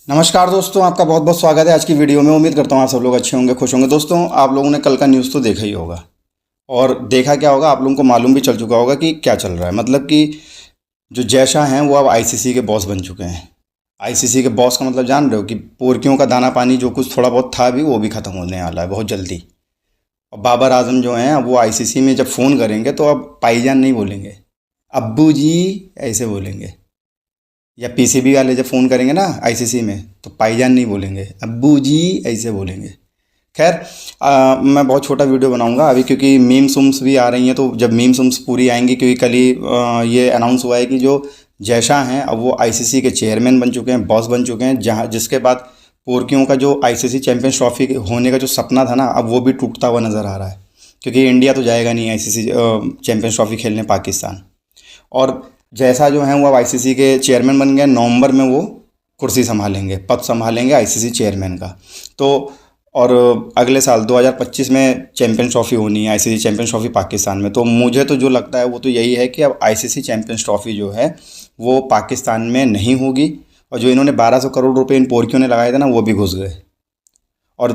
नमस्कार दोस्तों, आपका बहुत बहुत स्वागत है आज की वीडियो में। उम्मीद करता हूँ आप सब लोग अच्छे होंगे, खुश होंगे। दोस्तों, आप लोगों ने कल का न्यूज़ तो देखा ही होगा और देखा क्या होगा, आप लोगों को मालूम भी चल चुका होगा कि क्या चल रहा है। मतलब कि जो जय शाह हैं वो अब आईसीसी के बॉस बन चुके हैं। आईसीसी के बॉस का मतलब जान रहे हो कि पोर्कियों का दाना पानी जो कुछ थोड़ा बहुत था भी वो भी ख़त्म होने वाला है बहुत जल्दी। और बाबर आजम जो हैं अब वो आईसीसी में जब फ़ोन करेंगे तो अब पाईजान नहीं बोलेंगे, अब्बू जी ऐसे बोलेंगे। या पीसीबी वाले जब फ़ोन करेंगे ना आईसीसी में तो पाईजान नहीं बोलेंगे, अब्बू जी ऐसे बोलेंगे। खैर, मैं बहुत छोटा वीडियो बनाऊंगा अभी क्योंकि मीम्स उम्स भी आ रही हैं। तो जब मीम्स उम्स पूरी आएंगी, क्योंकि कल ही ये अनाउंस हुआ है कि जो जय शाह हैं अब वो आईसीसी के चेयरमैन बन चुके हैं, बॉस बन चुके हैं। जहाँ जिसके बाद पोर्कियों का जो आईसीसी चैंपियंस ट्रॉफी होने का जो सपना था ना, अब वो भी टूटता हुआ नज़र आ रहा है। क्योंकि इंडिया तो जाएगा नहीं आईसीसी चैंपियंस ट्रॉफी खेलने पाकिस्तान। और जैसा जो है वो अब आईसीसी के चेयरमैन बन गए। नवंबर में वो कुर्सी संभालेंगे, पद संभालेंगे आईसीसी चेयरमैन का। तो और अगले साल 2025 में चैंपियंस ट्रॉफी होनी है, आईसीसी चैंपियंस ट्रॉफी पाकिस्तान में। तो मुझे तो जो लगता है वो तो यही है कि अब आईसीसी चैंपियंस ट्रॉफी जो है वो पाकिस्तान में नहीं होगी। और जो इन्होंने 1200 करोड़ रुपए इन पोर्कियों ने लगाए थे ना, वो भी घुस गए। और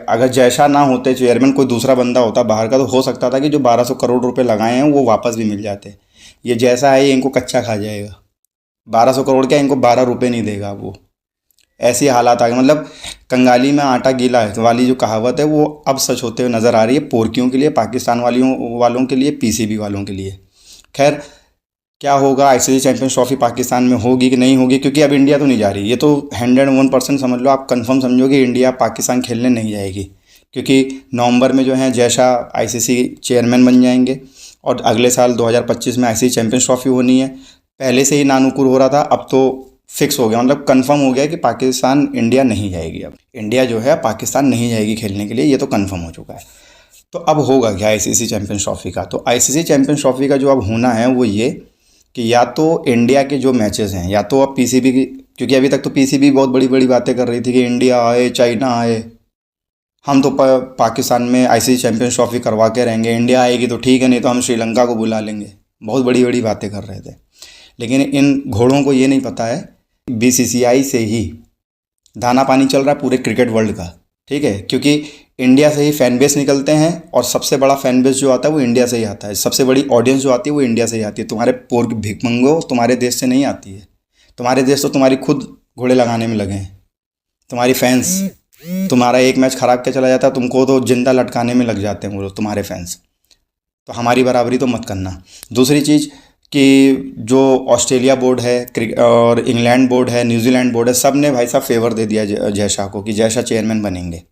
अगर जैसा ना होते चेयरमैन, कोई दूसरा बंदा होता बाहर का, तो हो सकता था कि जो 1200 करोड़ रुपए लगाए हैं वो वापस भी मिल जाते। ये जैसा है ये इनको कच्चा खा जाएगा। 1200 करोड़ क्या, इनको 12 रुपये नहीं देगा वो। ऐसी हालात आ गए। मतलब कंगाली में आटा गीला है वाली जो कहावत है वो अब सच होते हुए नज़र आ रही है, पोर्कियों के लिए, पाकिस्तान वालों के लिए, पीसीबी वालों के लिए। खैर, क्या होगा, आईसीसी चैंपियंस ट्रॉफी पाकिस्तान में होगी कि नहीं होगी, क्योंकि अब इंडिया तो नहीं जा रही। ये तो 101% समझ लो, आप कंफर्म समझो कि इंडिया पाकिस्तान खेलने नहीं जाएगी। क्योंकि नवंबर में जो है जय शाह आईसीसी चेयरमैन बन जाएंगे और अगले साल 2025 में आईसीसी चैंपियंस ट्रॉफी होनी है। पहले से ही नानुकुर हो रहा था, अब तो फिक्स हो गया, मतलब कंफर्म हो गया कि पाकिस्तान इंडिया नहीं जाएगी। अब इंडिया जो है पाकिस्तान नहीं जाएगी खेलने के लिए, ये तो कंफर्म हो चुका है। तो अब होगा क्या आईसीसी चैंपियंस ट्रॉफी का? तो आईसीसी चैंपियंस ट्रॉफी का जो अब होना है वो ये कि या तो इंडिया के जो मैचेस हैं, या तो अब पीसीबी की, क्योंकि अभी तक तो पीसीबी बहुत बड़ी बड़ी बातें कर रही थी कि इंडिया आए, चाइना आए, हम तो पाकिस्तान में आईसीसी चैंपियंस ट्रॉफी करवा के रहेंगे, इंडिया आएगी तो ठीक है, नहीं तो हम श्रीलंका को बुला लेंगे। बहुत बड़ी बड़ी बातें कर रहे थे। लेकिन इन घोड़ों को ये नहीं पता है बीसीसीआई से ही दाना पानी चल रहा है पूरे क्रिकेट वर्ल्ड का। ठीक है, क्योंकि इंडिया से ही फैन बेस निकलते हैं और सबसे बड़ा फैन बेस जो आता है वो इंडिया से ही आता है। सबसे बड़ी ऑडियंस जो आती है वो इंडिया से ही आती है। तुम्हारे पोर भिखमंगो तुम्हारे देश से नहीं आती है। तुम्हारे देश तो तुम्हारी खुद घोड़े लगाने में लगे हैं। तुम्हारी फैंस, तुम्हारा एक मैच खराब क्या चला जाता है, तुमको तो जिंदा लटकाने में लग जाते हैं वो लोग, तुम्हारे फैंस। तो हमारी बराबरी तो मत करना। दूसरी चीज़ कि जो ऑस्ट्रेलिया बोर्ड है और इंग्लैंड बोर्ड है, न्यूजीलैंड बोर्ड है, सब ने भाई साहब फेवर दे दिया जय शाह को कि जय शाह चेयरमैन बनेंगे।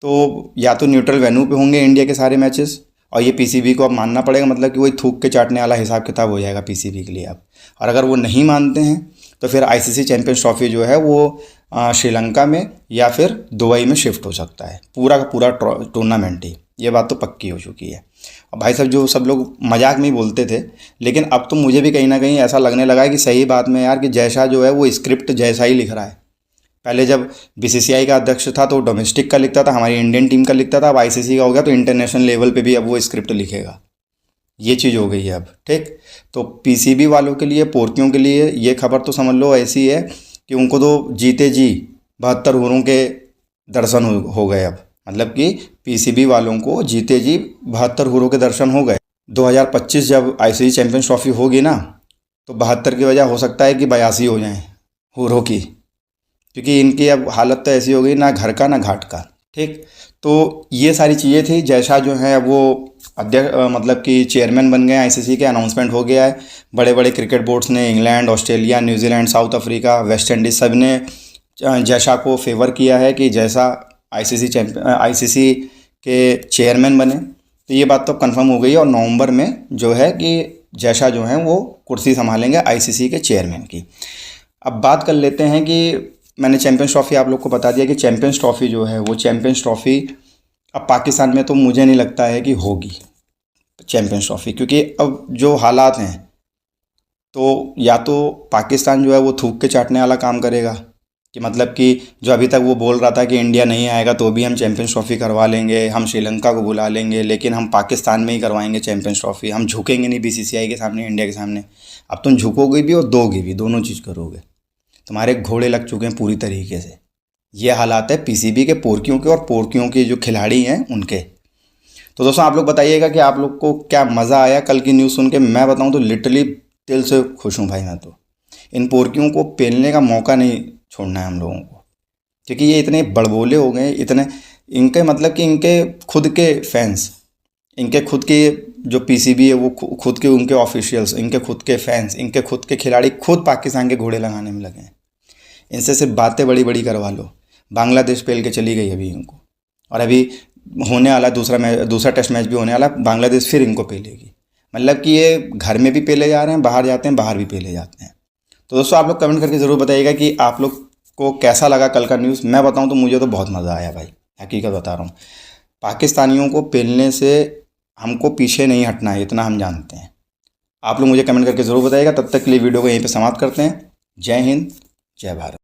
तो या तो न्यूट्रल वेन्यू पे होंगे इंडिया के सारे मैचेस, और ये पीसीबी को अब मानना पड़ेगा। मतलब कि वही थूक के चाटने वाला हिसाब किताब हो जाएगा पीसीबी के लिए अब। और अगर वो नहीं मानते हैं तो फिर आईसीसी चैंपियंस ट्रॉफी जो है वो श्रीलंका में या फिर दुबई में शिफ्ट हो सकता है, पूरा का पूरा टूर्नामेंट ही। ये बात तो पक्की हो चुकी है। और भाई साहब, जो सब लोग मजाक में ही बोलते थे, लेकिन अब तो मुझे भी कहीं ना कहीं ऐसा लगने लगा है कि सही बात में यार, कि जय शाह जो है वो स्क्रिप्ट जैसा ही लिख रहा है। पहले जब बीसीसीआई का अध्यक्ष था तो डोमेस्टिक का लिखता था, हमारी इंडियन टीम का लिखता था। अब आईसीसी का हो गया तो इंटरनेशनल लेवल पे भी अब वो स्क्रिप्ट लिखेगा। ये चीज़ हो गई है अब। ठीक, तो पीसीबी वालों के लिए, पोर्कियों के लिए ये खबर तो समझ लो ऐसी है कि उनको तो जीते जी 72 हुरों के दर्शन हो गए अब। मतलब कि पीसीबी वालों को जीते जी 72 हुरों के दर्शन हो गए। 2025 जब आईसीसी चैंपियंस ट्रॉफी होगी ना, तो 72 की वजह हो सकता है कि 82 हो जाएं हुरों की, क्योंकि इनकी अब हालत तो ऐसी हो गई, ना घर का ना घाट का। ठीक, तो ये सारी चीज़ें थी। जय शाह जो है वो अध्यक्ष, मतलब कि चेयरमैन बन गए आईसीसी के, अनाउंसमेंट हो गया है। बड़े बड़े क्रिकेट बोर्ड्स ने, England, Australia, New Zealand, south Africa, West Indies, सब ने जय शाह को फेवर किया है कि जैसा आईसीसी के चेयरमैन बने। तो ये बात तो कंफर्म हो गई है। और नवंबर में जो है कि जय शाह जो हैं वो कुर्सी संभालेंगे आईसीसी के चेयरमैन की। अब बात कर लेते हैं कि मैंने चैंपियंस ट्रॉफ़ी आप लोग को बता दिया कि चैंपियंस ट्रॉफ़ी जो है वो चैंपियंस ट्रॉफ़ी अब पाकिस्तान में तो मुझे नहीं लगता है कि होगी चैंपियंस ट्रॉफ़ी, क्योंकि अब जो हालात हैं, तो या तो पाकिस्तान जो है वो थूक के चाटने वाला काम करेगा कि मतलब कि जो अभी तक वो बोल रहा था कि इंडिया नहीं आएगा तो भी हम चैंपियंस ट्रॉफ़ी करवा लेंगे, हम श्रीलंका को बुला लेंगे, लेकिन हम पाकिस्तान में ही करवाएंगे चैंपियंस ट्रॉफ़ी, हम झुकेंगे नहीं बीसीसीआई के सामने, इंडिया के सामने। अब तुम झुकोगे भी और दोगे भी, दोनों चीज़ करोगे। तुम्हारे घोड़े लग चुके हैं पूरी तरीके से। ये हालात है पीसीबी के पोरकियों के और पोरकियों के जो खिलाड़ी हैं उनके। तो दोस्तों आप लोग बताइएगा कि आप लोग को क्या मज़ा आया कल की न्यूज़ सुन के। मैं बताऊं तो लिटरली दिल से खुश हूं भाई। मैं तो इन पोरकियों को पेलने का मौका नहीं छोड़ना है हम लोगों को, क्योंकि ये इतने बड़बोले हो गए, इतने इनके मतलब कि इनके खुद के फैंस, इनके खुद के जो पीसीबी है वो खुद के उनके ऑफिशियल्स, इनके खुद के फैंस, इनके खुद के खिलाड़ी खुद पाकिस्तान के घोड़े लगाने में लगे हैं। इनसे सिर्फ बातें बड़ी बड़ी करवा लो। बांग्लादेश पेल के चली गई अभी इनको, और अभी होने वाला दूसरा टेस्ट मैच भी होने वाला, बांग्लादेश फिर इनको पेलेगी। मतलब कि ये घर में भी पेले जा रहे हैं, बाहर जाते हैं बाहर भी पेले जाते हैं। तो दोस्तों आप लोग कमेंट करके ज़रूर बताइएगा कि आप लोग को कैसा लगा कल का न्यूज़। मैं बताऊं तो मुझे तो बहुत मज़ा आया भाई, हकीकत बता रहा हूँ। पाकिस्तानियों को पेलने से हमको पीछे नहीं हटना है, इतना हम जानते हैं। आप लोग मुझे कमेंट करके ज़रूर बताइएगा। तब तक के लिए वीडियो को यहीं पे समाप्त करते हैं। जय हिंद, जय भारत।